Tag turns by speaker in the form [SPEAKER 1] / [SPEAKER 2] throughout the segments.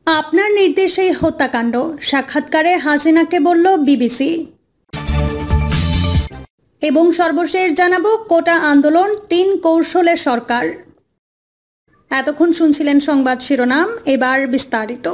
[SPEAKER 1] আপনার নির্দেশেই হত্যাকাণ্ড, সাক্ষাৎকারে হাসিনাকে বলল বিবিসি। এবং সর্বশেষ জানাবো কোটা আন্দোলন ৩ কৌশলে সরকার। এতক্ষণ শুনছিলেন সংবাদ শিরোনাম, এবার বিস্তারিত।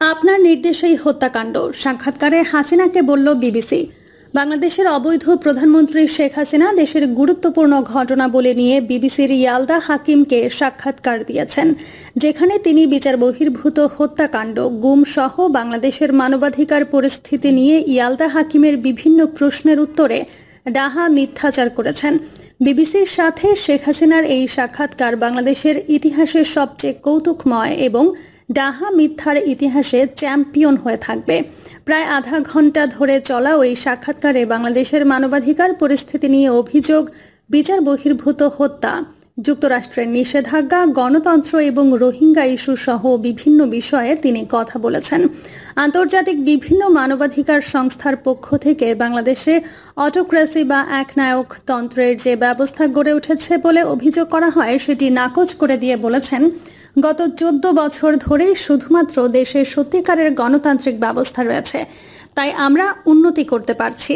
[SPEAKER 1] আপনার নির্দেশেই হত্যাকাণ্ড, সাক্ষাৎকারে হাসিনাকে বলল বিবিসি। বাংলাদেশের অবৈধ প্রধানমন্ত্রী শেখ হাসিনা দেশের গুরুত্বপূর্ণ ঘটনা বলে নিয়ে বিবিসির ইয়ালদা হাকিমকে সাক্ষাৎকার দিয়েছেন, যেখানে তিনি বিচার বহির্ভূত হত্যাকাণ্ড, গুম সহ বাংলাদেশের মানবাধিকার পরিস্থিতি নিয়ে ইয়ালদা হাকিমের বিভিন্ন প্রশ্নের উত্তরে ডাহা মিথ্যাচার করেছেন। বিবিসির সাথে শেখ হাসিনার এই সাক্ষাৎকার বাংলাদেশের ইতিহাসের সবচেয়ে কৌতুকময় এবং ডাহা মিথ্যার ইতিহাসে চ্যাম্পিয়ন হয়ে থাকবে। প্রায় আধা ঘন্টা ধরে চলা ওই সাক্ষাৎকারে বাংলাদেশের মানবাধিকার পরিস্থিতি নিয়ে অভিযোগ, বিচার বহির্ভূত হত্যা, যুক্তরাষ্ট্রের নিষেধাজ্ঞা, গণতন্ত্র এবং রোহিঙ্গা ইস্যু সহ বিভিন্ন বিষয়ে তিনি কথা বলেছেন। আন্তর্জাতিক বিভিন্ন মানবাধিকার সংস্থার পক্ষ থেকে বাংলাদেশে অটোক্রেসি বা একনায়ক তন্ত্রের যে ব্যবস্থা গড়ে উঠেছে বলে অভিযোগ করা হয়, সেটি নাকচ করে দিয়ে বলেছেন, গত 14 বছর ধরেই শুধুমাত্র দেশে সত্যিকারের গণতান্ত্রিক ব্যবস্থা রয়েছে, তাই আমরা উন্নতি করতে পারছি।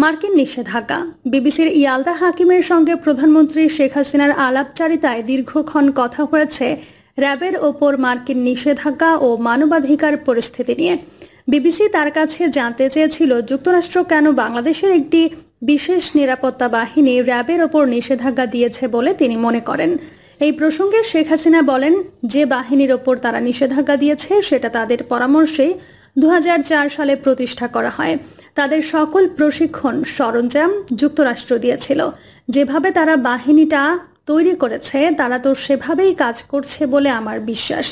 [SPEAKER 1] মার্কিন নিষেধাজ্ঞা। বিবিসির ইয়ালদা হাকিমের সঙ্গে প্রধানমন্ত্রী শেখ হাসিনার আলাপচারিতায় দীর্ঘক্ষণ কথা হয়েছে র্যাবের ওপর মার্কিন নিষেধাজ্ঞা ও মানবাধিকার পরিস্থিতি নিয়ে। বিবিসি তার কাছে জানতে চেয়েছিল, যুক্তরাষ্ট্র কেন বাংলাদেশের একটি বিশেষ নিরাপত্তা বাহিনী র্যাবের ওপর নিষেধাজ্ঞা দিয়েছে বলে তিনি মনে করেন। এই প্রসঙ্গে শেখ হাসিনা বলেন, যে বাহিনীর ওপর তারা নিষেধাজ্ঞা দিয়েছে সেটা তাদের পরামর্শেই 2004 সালে প্রতিষ্ঠা করা হয়। তাদের সকল প্রশিক্ষণ সরঞ্জাম যুক্তরাষ্ট্র দিয়েছিল। যেভাবে তারা বাহিনীটা তৈরি করেছে, তারা তো সেভাবেই কাজ করছে বলে আমার বিশ্বাস।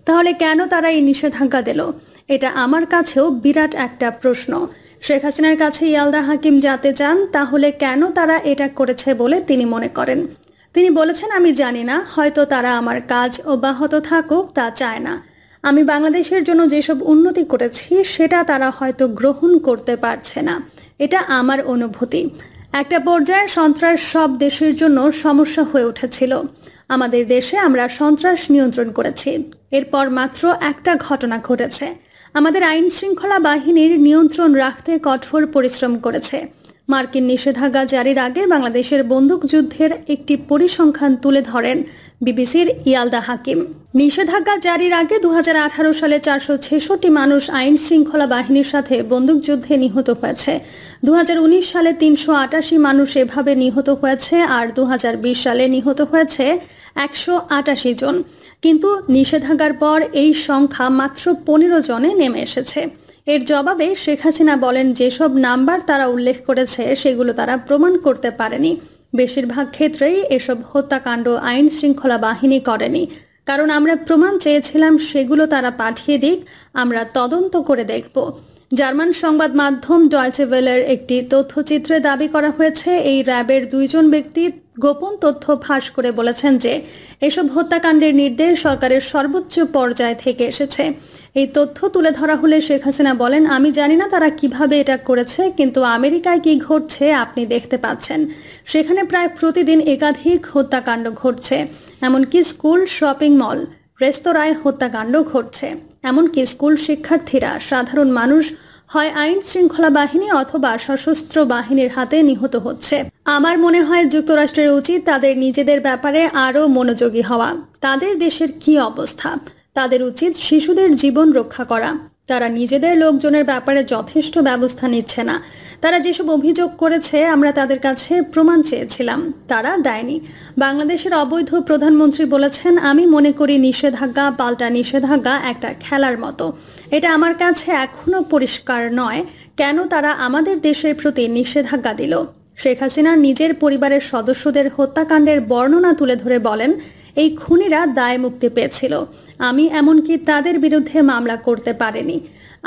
[SPEAKER 1] তাহলে কেন তারা এই নিষেধাজ্ঞা দিল? এটা আমার কাছেও বিরাট একটা প্রশ্ন। শেখ হাসিনার কাছে ইয়ালদা হাকিম জানতে চান, তাহলে কেন তারা এটা করেছে বলে তিনি মনে করেন। তিনি বলেছেন, আমি জানি না, হয়তো তারা আমার কাজ অব্যাহত থাকুক তা চায় না। আমি বাংলাদেশের জন্য যেসব উন্নতি করেছি সেটা তারা হয়তো গ্রহণ করতে পারছে না, এটা আমার অনুভূতি। একটা পর্যায়ে সন্ত্রাস সব দেশের জন্য সমস্যা হয়ে উঠেছিল। আমাদের দেশে আমরা সন্ত্রাস নিয়ন্ত্রণ করেছি, এরপর মাত্র একটা ঘটনা ঘটেছে। আমাদের আইন শৃঙ্খলা বাহিনীর নিয়ন্ত্রণ রাখতে কঠোর পরিশ্রম করেছে। মার্কিন নিষেধাজ্ঞা জারির আগে বাংলাদেশের বন্দুকযুদ্ধের একটি পরিসংখ্যান তুলে ধরেন বিবিসির ইয়ালদা হাকিম। নিষেধাজ্ঞা জারির আগে 2018 সালে 466 মানুষ আইন শৃঙ্খলা বাহিনীর সাথে বন্দুকযুদ্ধে নিহত হয়েছে। 2019 সালে 388 মানুষ এভাবে নিহত হয়েছে, আর 2020 সালে নিহত হয়েছে 188 জন। কিন্তু নিষেধাজ্ঞার পর এই সংখ্যা মাত্র 15 জনে নেমে এসেছে। এর জবাবে শেখ হাসিনা বলেন, যেসব নাম্বার তারা উল্লেখ করেছে সেগুলো তারা প্রমাণ করতে পারেনি। বেশিরভাগ ক্ষেত্রেই এসব হত্যাকাণ্ড আইন শৃঙ্খলা বাহিনী করেনি, কারণ আমরা প্রমাণ চেয়েছিলাম সেগুলো তারা পাঠিয়ে দিক, আমরা তদন্ত করে দেখব। জার্মান সংবাদ মাধ্যম ডয়েচে ওয়েলের একটি তথ্যচিত্রে দাবি করা হয়েছে, এই র্যাবের 2 জন ব্যক্তি গোপন তথ্য ফাঁস করে বলেছেন যে এসব হত্যাকাণ্ডের নির্দেশ সরকারের সর্বোচ্চ পর্যায় থেকে এসেছে। এই তথ্য তুলে ধরা হলে শেখ হাসিনা বলেন, আমি জানি না তারা কিভাবে এটা করেছে, কিন্তু আমেরিকায় কি ঘটছে আপনি দেখতে পাচ্ছেন। সেখানে প্রায় প্রতিদিন একাধিক হত্যাকাণ্ড ঘটছে, এমনকি স্কুল, শপিং মল, রেস্তোরাঁয় হত্যাকাণ্ড ঘটছে। এমনকি স্কুল শিক্ষার্থীরা, সাধারণ মানুষ হয় আইন শৃঙ্খলা বাহিনী অথবা সশস্ত্র বাহিনীর হাতে নিহত হচ্ছে। আমার মনে হয় যুক্তরাষ্ট্রের উচিত তাদের নিজেদের ব্যাপারে আরও মনোযোগী হওয়া। তাদের দেশের কি অবস্থা? তাদের উচিত শিশুদের জীবন রক্ষা করা। তারা নিজেদের লোকজনের ব্যাপারে যথেষ্ট ব্যবস্থা নিচ্ছে না। তারা যেসব অভিযোগ করেছে আমরা তাদের কাছে প্রমাণ চেয়েছিলাম, তারা দেয়নি। বাংলাদেশের অবৈধ প্রধানমন্ত্রী বলেছেন, আমি মনে করি নিষেধাজ্ঞা পাল্টা নিষেধাজ্ঞা একটা খেলার মতো। এটা আমার কাছে এখনো পরিষ্কার নয় কেন তারা আমাদের দেশের প্রতি নিষেধাজ্ঞা দিল। শেখ হাসিনা নিজের পরিবারের সদস্যদের হত্যাকাণ্ডের বর্ণনা তুলে ধরে বলেন, এই খুনিরা দায় মুক্তি পেয়েছিল। আমি এমনকি তাদের বিরুদ্ধে মামলা করতে পারিনি।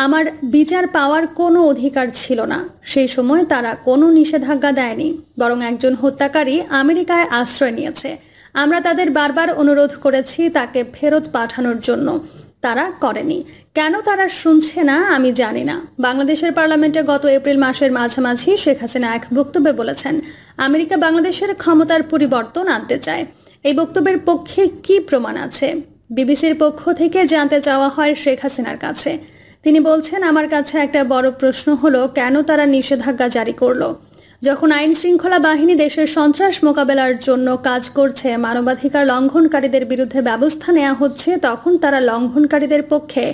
[SPEAKER 1] আমার বিচার পাওয়ার কোনো অধিকার ছিল না। সেই সময় তারা কোনো নিষেধাজ্ঞা দেয়নি, বরং একজন হত্যাকারী আমেরিকায় আশ্রয় নিয়েছে। আমরা তাদের বারবার অনুরোধ করেছি তাকে ফেরত পাঠানোর জন্য, তারা করেনি। কেন তারা শুনছে না আমি জানি না। বাংলাদেশের পার্লামেন্টে গত এপ্রিল মাসের মাঝামাঝি শেখ হাসিনা এক বক্তব্যে বলেছেন, আমেরিকা বাংলাদেশের ক্ষমতার পরিবর্তন আনতে চায়। এই বক্তব্যের পক্ষে কি প্রমাণ আছে? বিবিসির পক্ষ থেকে জানতে চাওয়া হয় শেখ হাসিনার কাছে। তিনি বলছেন, আমার কাছে একটা বড় প্রশ্ন হলো কেন তারা নিষেধাজ্ঞা জারি করলো। যখন আইন শৃঙ্খলা বাহিনী দেশের সন্ত্রাস মোকাবেলার জন্য কাজ করছে, মানবাধিকার লঙ্ঘনকারীদের বিরুদ্ধে ব্যবস্থা নেওয়া হচ্ছে, তখন তারা লঙ্ঘনকারীদের পক্ষে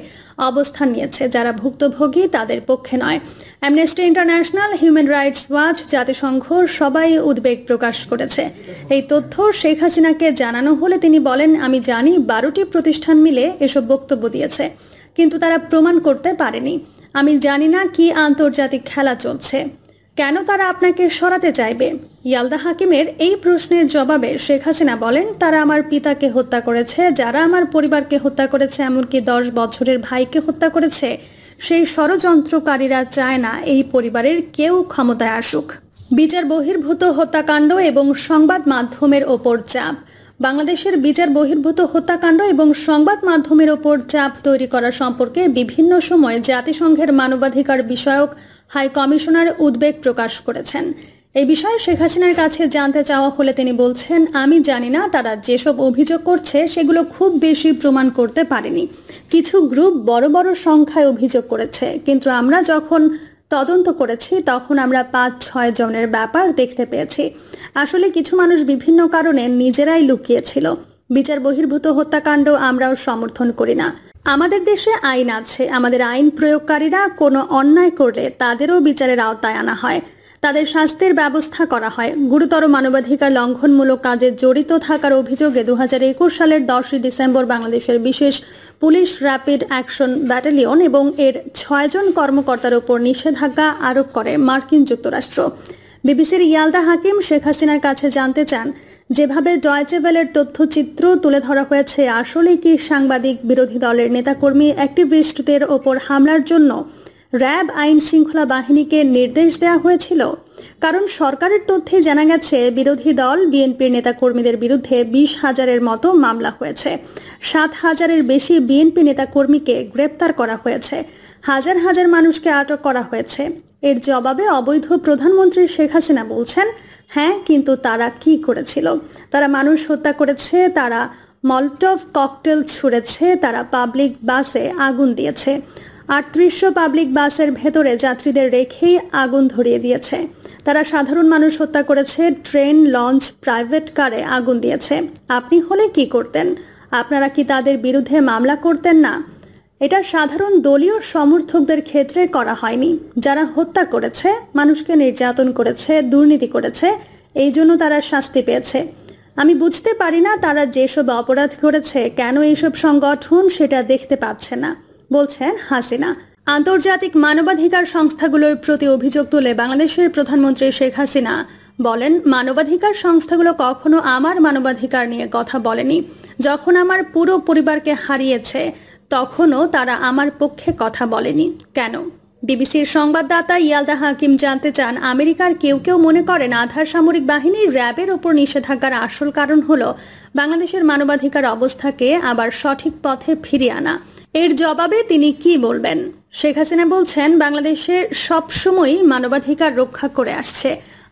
[SPEAKER 1] অবস্থান নিয়েছে, যারা ভুক্তভোগী তাদের পক্ষে নয়। Amnesty international, human rights watch, জাতিসংঘ সবাই উদ্বেগ প্রকাশ করেছে। এই তথ্য শেখ হাসিনাকে জানানো হলে তিনি বলেন, আমি জানি 12টি প্রতিষ্ঠান মিলে এসব বক্তব্য দিয়েছে, কিন্তু তারা প্রমাণ করতে পারেনি। আমি জানি না কি আন্তর্জাতিক খেলা চলছে, কেন তারা আপনাকে সরাতে চাইবে। ইয়ালদা হাকিমের এই প্রশ্নের জবাবে শেখ হাসিনা বলেন, তারা আমার পিতাকে হত্যা করেছে, যারা আমার পরিবারকে হত্যা করেছে, এমনকি 10 বছরের ভাইকে হত্যা করেছে, সেই ষড়যন্ত্রকারীরা চায় না এই পরিবারের কেউ ক্ষমতায় আসুক। বিচার বহির্ভূত হত্যাকাণ্ড এবং সংবাদ মাধ্যমের ওপর চাপ। বাংলাদেশের বিচার বহির্ভূত হত্যাকাণ্ড এবং সংবাদ মাধ্যমের ওপর চাপ তৈরি করা সম্পর্কে বিভিন্ন সময় জাতিসংঘের মানবাধিকার বিষয়ক হাই কমিশনার উদ্বেগ প্রকাশ করেছেন। এই বিষয়ে শেখ হাসিনার কাছে জানতে চাওয়া হলে তিনি বলছেন, আমি জানি না, তারা যেসব অভিযোগ করছে সেগুলো খুব বেশি প্রমাণ করতে পারেনি। কিছু গ্রুপ বড় বড় সংখ্যায় অভিযোগ করেছে, কিন্তু আমরা যখন তদন্ত করেছি তখন আমরা 5-6 জনের ব্যাপার দেখতে পেয়েছি। আসলে কিছু মানুষ বিভিন্ন কারণে নিজেরাই লুকিয়েছিল। বিচার বহির্ভূত হত্যাকাণ্ড আমরাও সমর্থন করি না। আমাদের দেশে আইন আছে, আমাদের আইন প্রয়োগকারীরা কোনো অন্যায় করলে তাদেরও বিচারের আওতায় আনা হয়, তাদের শাস্তির ব্যবস্থা করা হয়। গুরুতর মানবাধিকার লঙ্ঘনমূলক কাজে জড়িত থাকার অভিযোগে 2021 সালের 10 ডিসেম্বর বাংলাদেশের বিশেষ পুলিশ র্যাপিড অ্যাকশন ব্যাটালিয়ন এবং এর 6 জন কর্মকর্তার উপর নিষেধাজ্ঞা আরোপ করে মার্কিন যুক্তরাষ্ট্র। বিবিসির ইয়ালদা হাকিম শেখ হাসিনার কাছে জানতে চান, যেভাবে ডয়েচে ভেলের তথ্যচিত্র তুলে ধরা হয়েছে, আসলে কি সাংবাদিক, বিরোধী দলের নেতাকর্মী, অ্যাক্টিভিস্টদের ওপর হামলার জন্য র্যাব আইন শৃঙ্খলা বাহিনীকে নির্দেশ দেওয়া হয়েছিল? কারণ সরকারের তথ্যে জানা গেছে বিরোধী দল বিএনপির নেতাকর্মীদের বিরুদ্ধে 20,000-এর মতো মামলা হয়েছে, 7,000-এর বেশি বিএনপি নেতাকর্মীকে গ্রেপ্তার করা হয়েছে, হাজার হাজার মানুষকে আটক করা হয়েছে। এর জবাবে অবৈধ প্রধানমন্ত্রী শেখ হাসিনা বলছেন, হ্যাঁ, কিন্তু তারা কি করেছিল? তারা মানুষ হত্যা করেছে, তারা মলটভ ককটেল ছুঁড়েছে, তারা পাবলিক বাসে আগুন দিয়েছে, 3800 পাবলিক বাসের ভেতরে যাত্রীদের রেখেই আগুন ধরিয়ে দিয়েছে। তারা সাধারণ মানুষ হত্যা করেছে, ট্রেন, লঞ্চ, প্রাইভেট কারে আগুন দিয়েছে। আপনি হলে কি করতেন? আপনারা কি তাদের বিরুদ্ধে মামলা করতেন না? এটা সাধারণ দলীয় সমর্থকদের ক্ষেত্রে করা হয়নি। যারা হত্যা করেছে, মানুষকে নির্যাতন করেছে, দুর্নীতি করেছে, এই জন্য তারা শাস্তি পেয়েছে। আমি বুঝতে পারি না তারা যেসব অপরাধ করেছে কেন এইসব সংগঠন সেটা দেখতে পাচ্ছে না, বলছেন হাসিনা। আন্তর্জাতিক মানবাধিকার সংস্থাগুলোর প্রতি অভিযোগ তুলে বাংলাদেশের প্রধানমন্ত্রী শেখ হাসিনা বলেন, মানবাধিকার সংস্থাগুলো কখনো আমার মানবাধিকার নিয়ে কথা বলেনি। যখন আমার পুরো পরিবারকে হারিয়েছে তখনও তারা আমার পক্ষে কথা বলেনি। কেন? বিবিসির সংবাদদাতা ইয়ালদা হাকিম জানতে চান, আমেরিকার কেউ কেউ মনে করেন আধার সামরিক বাহিনী র্যাবের ওপর নিষেধাজ্ঞার আসল কারণ হলো বাংলাদেশের মানবাধিকার অবস্থাকে আবার সঠিক পথে ফিরিয়ে আনা। এর জবাবে তিনি কি বলবেন? শেখ হাসিনা বলছেন, বাংলাদেশে সবসময়ই মানবাধিকার রক্ষা করে আসছে।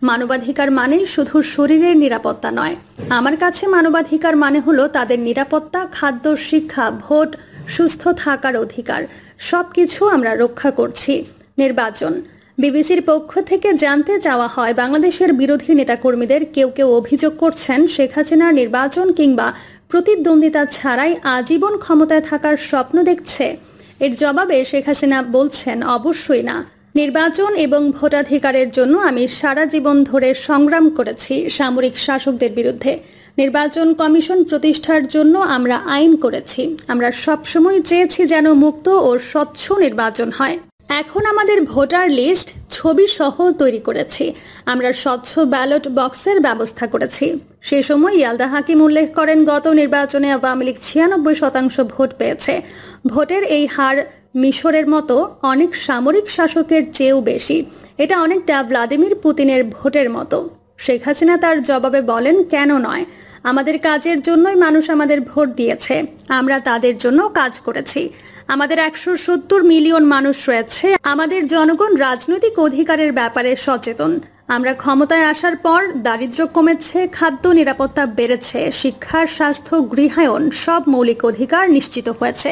[SPEAKER 1] মানবাধিকার মানে শুধু শরীরের নিরাপত্তা নয়। আমার কাছে মানবাধিকার মানে হলো তাদের নিরাপত্তা, খাদ্য, শিক্ষা, ভোট, সুস্থ থাকার অধিকার, সবকিছু আমরা রক্ষা করছি। নির্বাচন। বিবিসির পক্ষ থেকে জানতে চাওয়া হয়, বাংলাদেশের বিরোধী নেতাকর্মীদের কেউ কেউ অভিযোগ করছেন শেখ হাসিনার নির্বাচন কিংবা প্রতিদ্বন্দ্বিতা ছাড়াই আজীবন ক্ষমতায় থাকার স্বপ্ন দেখছে। এর জবাবে শেখ হাসিনা বলছেন, অবশ্যই না। নির্বাচন এবং ভোটাধিকারের জন্য আমি সারা জীবন ধরে সংগ্রাম করেছি সামরিক শাসকদের বিরুদ্ধে। নির্বাচন কমিশন প্রতিষ্ঠার জন্য আমরা আইন করেছি। আমরা সবসময় চেয়েছি যেন মুক্ত ও স্বচ্ছ নির্বাচন হয়। এখন আমাদের ভোটার লিস্ট ছবি সহ তৈরি করেছি। আমরা স্বচ্ছ ব্যালট বক্সের ব্যবস্থা করেছি। সে সময় ইয়ালদা হাকিম উল্লেখ করেন, গত নির্বাচনে আওয়ামী লীগ 96% ভোট পেয়েছে। ভোটের এই হার মিশরের মতো অনেক সামরিক শাসকের চেয়েও বেশি। এটা অনেকটা ভ্লাদিমির পুতিনের ভোটের মতো। শেখ হাসিনা তার জবাবে বলেন, কেন নয়? আমাদের কাজের জন্যই মানুষ আমাদের ভোট দিয়েছে। আমরা তাদের জন্য কাজ করেছি। আমাদের 170 মিলিয়ন মানুষ রয়েছে। আমাদের জনগণ রাজনৈতিক অধিকারের ব্যাপারে সচেতন। আমরা ক্ষমতায় আসার পর দারিদ্র্য কমেছে, খাদ্য নিরাপত্তা বেড়েছে, শিক্ষা, স্বাস্থ্য, গৃহায়ন সব মৌলিক অধিকার নিশ্চিত হয়েছে।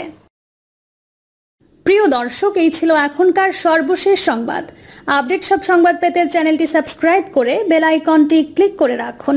[SPEAKER 1] প্রিয় দর্শক, এই ছিল এখনকার সর্বশেষ সংবাদ। আপডেট সব সংবাদ পেতে চ্যানেলটি সাবস্ক্রাইব করে বেল আইকনটি ক্লিক করে রাখুন।